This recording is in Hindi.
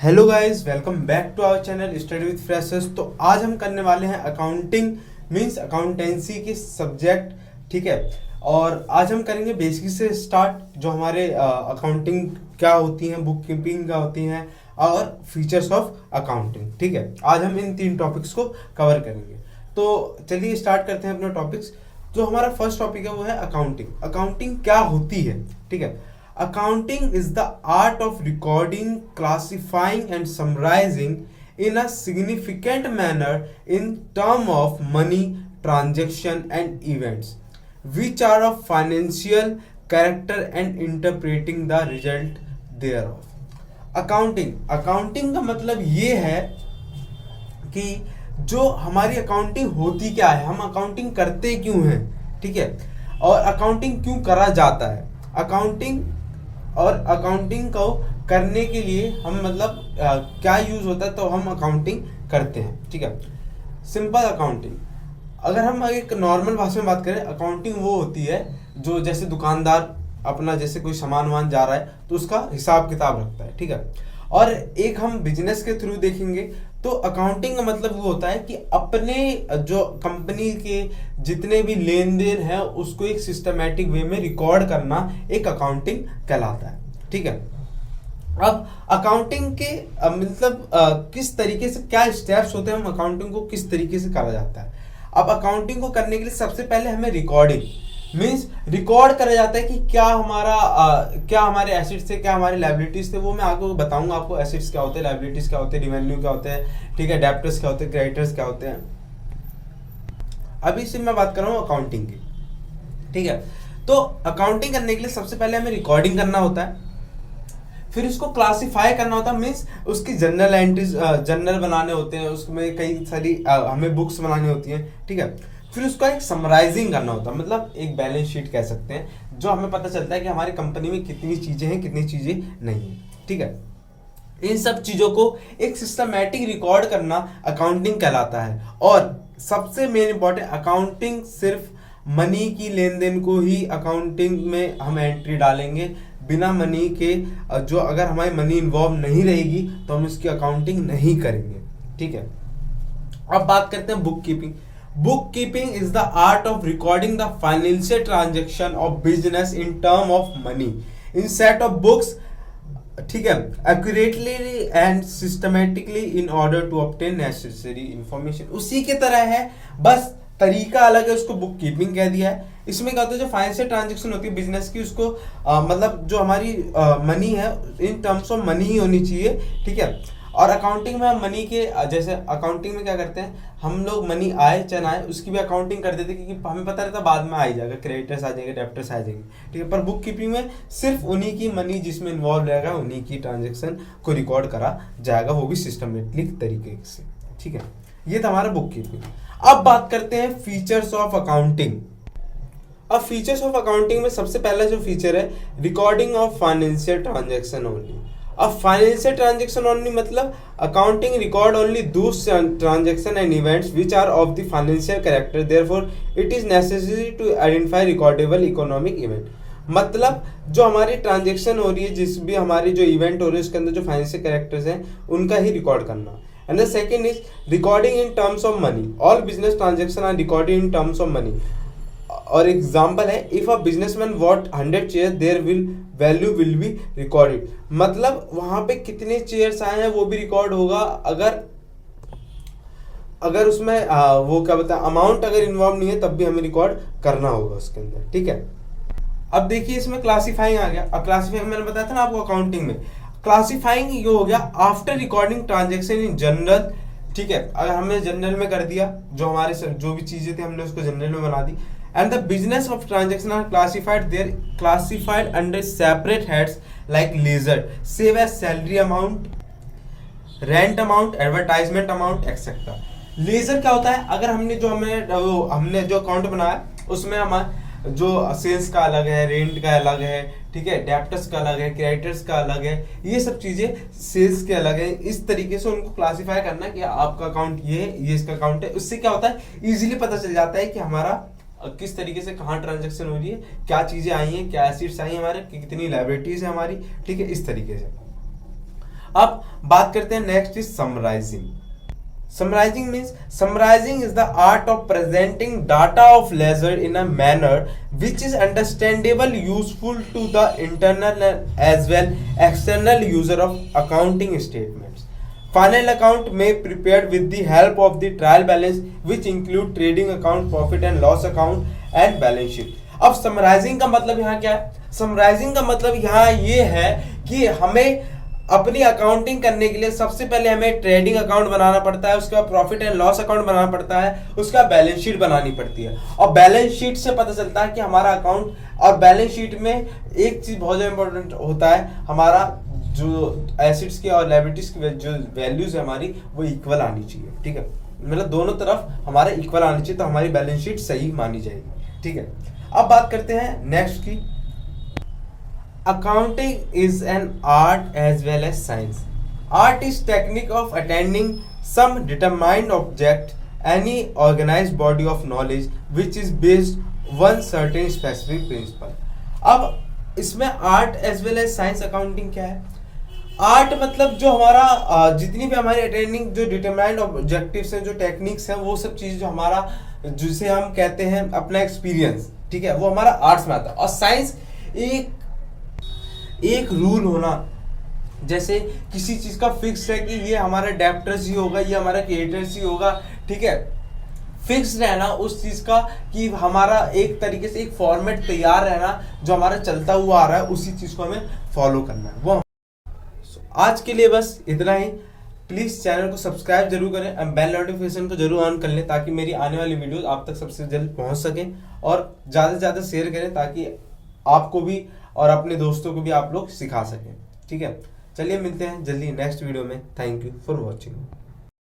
Hello guys, welcome back to our channel study with freshers. तो आज हम करने वाले हैं अकाउंटिंग मींस अकाउंटेंसी के सब्जेक्ट। ठीक है, और आज हम करेंगे बेसिक से स्टार्ट, जो हमारे अकाउंटिंग क्या होती हैं, बुक कीपिंग क्या होती हैं और फीचर्स ऑफ अकाउंटिंग। ठीक है, आज हम इन 3 टॉपिक्स को कवर करेंगे। तो चलिए स्टार्ट करते हैं अपने टॉपिक्स। जो हमारा फर्स्ट टॉपिक है वो है अकाउंटिंग। अकाउंटिंग क्या होती है? ठीक है, accounting is the art of recording, classifying and summarizing in a significant manner in term of money, transaction and events which are of financial character and interpreting the result thereof. Accounting का मतलब ये है कि जो हमारी अकाउंटिंग होती क्या है, हम अकाउंटिंग करते क्यों हैं। ठीक है, और अकाउंटिंग क्यों करा जाता है। अकाउंटिंग को करने के लिए हम मतलब क्या यूज होता है, तो हम अकाउंटिंग करते हैं। ठीक है, सिंपल अकाउंटिंग, अगर हम एक नॉर्मल भाषा में बात करें, अकाउंटिंग वो होती है जो जैसे दुकानदार अपना जैसे कोई सामान वान जा रहा है तो उसका हिसाब किताब रखता है। ठीक है, और एक हम बिजनेस के थ्रू देखेंगे तो अकाउंटिंग का मतलब वो होता है कि अपने जो कंपनी के जितने भी लेन देन है उसको एक सिस्टमैटिक वे में रिकॉर्ड करना एक अकाउंटिंग कहलाता है। ठीक है, अब अकाउंटिंग के मतलब किस तरीके से क्या स्टेप्स होते हैं, हम अकाउंटिंग को किस तरीके से करा जाता है। अब अकाउंटिंग को करने के लिए सबसे पहले हमें रिकॉर्डिंग मीन्स रिकॉर्ड करा जाता है कि क्या हमारे एसेट्स थे, क्या हमारे लायबिलिटीज थे। वो मैं आपको बताऊंगा, आपको एसेट्स क्या होते हैं, लायबिलिटीज क्या होते हैं, रिवेन्यू क्या होते हैं, ठीक है, डेब्टर्स क्या होते हैं, क्रेडिटर्स क्या होते हैं। अभी से मैं बात कर रहा हूँ अकाउंटिंग की। ठीक है, तो अकाउंटिंग करने के लिए सबसे पहले हमें रिकॉर्डिंग करना होता है, फिर उसको क्लासिफाई करना होता है मीन्स उसकी जर्नल एंट्रीज जर्नल बनाने होते हैं, उसमें कई सारी हमें बुक्स बनानी होती हैं। ठीक है, फिर उसका एक समराइजिंग करना होता है, मतलब एक बैलेंस शीट कह सकते हैं, जो हमें पता चलता है कि हमारी कंपनी में कितनी चीजें हैं, कितनी चीजें नहीं है। ठीक है, इन सब चीजों को एक सिस्टमैटिक रिकॉर्ड करना अकाउंटिंग कहलाता है। और सबसे मेन इंपॉर्टेंट, अकाउंटिंग सिर्फ मनी की लेन देन को ही अकाउंटिंग में हम एंट्री डालेंगे, बिना मनी के जो अगर हमारी मनी इन्वॉल्व नहीं रहेगी तो हम इसकी अकाउंटिंग नहीं करेंगे। ठीक है, अब बात करते हैं book keeping. Bookkeeping is the art of recording the financial transaction of business in term of money in set of books, ठीक है, accurately and systematically in order to obtain necessary information। उसी के तरह है, बस तरीका अलग है, उसको बुक कीपिंग कह दिया है। इसमें क्या होता है, जो फाइनेंशियल ट्रांजेक्शन होती है बिजनेस की, उसको मतलब जो हमारी मनी है इन टर्म्स ऑफ मनी ही होनी चाहिए। ठीक है, और अकाउंटिंग में हम मनी के जैसे अकाउंटिंग में क्या करते हैं, हम लोग मनी आए चाहे ना आए उसकी भी अकाउंटिंग कर देते हैं, क्योंकि हमें पता रहता है बाद में आ ही जाएगा, क्रेडिटर्स आ जाएंगे, डेब्टर्स आ जाएंगे। ठीक है, पर बुक कीपिंग में सिर्फ उन्हीं की मनी जिसमें इन्वॉल्व रहेगा उन्हीं की ट्रांजेक्शन को रिकॉर्ड करा जाएगा, वो भी सिस्टमेटिक तरीके से। ठीक है, ये था हमारा बुक कीपिंग। अब बात करते हैं फीचर्स ऑफ अकाउंटिंग। अब फीचर्स ऑफ अकाउंटिंग में सबसे पहला जो फीचर है, recording of financial transaction only. अब फाइनेंशियल ट्रांजेक्शन ओनली मतलब accounting record only those transaction and events which are of the financial character, therefore it is necessary to identify recordable economic event. मतलब जो हमारी ट्रांजेक्शन हो रही है, जिस भी हमारी जो इवेंट हो रही है उसके अंदर जो फाइनेंशियल कैरेक्टर्स हैं उनका ही रिकॉर्ड करना। And the second is recording in terms of money. All business transaction are recorded in terms of money. और एग्जाम्पल है, if a businessman what 100 chair their value will be recorded. मतलब वहां पे कितने चेयर्स आए हैं वो भी रिकॉर्ड होगा, अगर उसमें वो क्या बताए अमाउंट अगर इन्वॉल्व नहीं है तब भी हमें रिकॉर्ड करना होगा उसके अंदर। ठीक है, अब देखिए इसमें क्लासीफाइंग आ गया। अब क्लासीफाइंग मैंने बताया था ना आपको अकाउंटिंग में, क्लासीफाइंग ये हो गया after recording transaction in general. ठीक है, अगर हमने जनरल में कर दिया, जो हमारे जो भी चीजें थी हमने उसको जनरल में बना दी। And the business of transaction are classified under separate heads like ledger, save as salary amount, rent amount, advertisement amount, etc. ledger क्या होता है, अगर हमने जो अकाउंट बनाया उसमें हमारा जो सेल्स का अलग है, रेंट का अलग है, ठीक है, डेब्टर्स का अलग है, क्रेडिटर्स का अलग है, ये सब चीजें सेल्स के अलग है। इस तरीके से उनको क्लासिफाई करना कि आपका अकाउंट ये है, ये इसका अकाउंट है। उससे क्या होता है, इजीली पता चल जाता है कि हमारा किस तरीके से कहाँ ट्रांजैक्शन हो रही है, क्या चीजें आई हैं, क्या एसेट्स आई हैं हमारे, कितनी लायबिलिटीज है हमारी। ठीक है, इस तरीके से। अब बात करते हैं next is summarising. Summarizing means summarizing is the art of presenting data of leisure in a manner which is understandable, useful to the internal as well external user of accounting statements. Final account may prepared with the help of the trial balance which include trading account, profit and loss account and balance sheet. अब समराइजिंग का मतलब यहाँ क्या है? समराइजिंग का मतलब यहाँ ये है कि हमें अपनी अकाउंटिंग करने के लिए सबसे पहले हमें ट्रेडिंग अकाउंट बनाना पड़ता है, उसके बाद प्रॉफिट एंड लॉस अकाउंट बनाना पड़ता है, उसका बैलेंस शीट बनानी पड़ती है। और बैलेंस शीट से पता चलता है कि हमारा अकाउंट, और बैलेंस शीट में एक चीज बहुत ज्यादा इंपॉर्टेंट होता है, हमारा जो एसेट्स की और लायबिलिटीज की जो वैल्यूज है हमारी वो इक्वल आनी चाहिए। ठीक है, मतलब दोनों तरफ हमारे इक्वल आनी चाहिए तो हमारी बैलेंस शीट सही मानी जाएगी। ठीक है, अब बात करते हैं नेक्स्ट की। Accounting is an art as well as science. Art is technique of attending some determined object, any organized body of knowledge which is based one certain specific principle. अब इसमें art as well as science accounting क्या है? आर्ट मतलब जो हमारा जितनी भी हमारी अटेंडिंग जो डिटरमाइंड ऑब्जेक्टिव्स हैं, जो टेक्निक्स हैं, वो सब चीज़ जो हमारा, जिसे हम कहते हैं अपना एक्सपीरियंस, ठीक है, वो हमारा आर्ट्स में आता है। और साइंस एक रूल होना, जैसे किसी चीज का फिक्स है कि ये हमारा डेप्टर्स ही होगा, ये हमारा क्रेडिटर्स ही होगा। ठीक है, फिक्स रहना उस चीज का कि हमारा एक तरीके से एक फॉर्मेट तैयार रहना जो हमारा चलता हुआ आ रहा है, उसी चीज को हमें फॉलो करना है वो। आज के लिए बस इतना ही। प्लीज चैनल को सब्सक्राइब जरूर करें और बेल नोटिफिकेशन को जरूर ऑन कर लें ताकि मेरी आने वाली वीडियोस आप तक सबसे जल्द पहुंच सकें, और ज़्यादा से ज़्यादा शेयर करें ताकि आपको भी और अपने दोस्तों को भी आप लोग सिखा सकें। ठीक है, चलिए मिलते हैं जल्दी नेक्स्ट वीडियो में। Thank you for watching.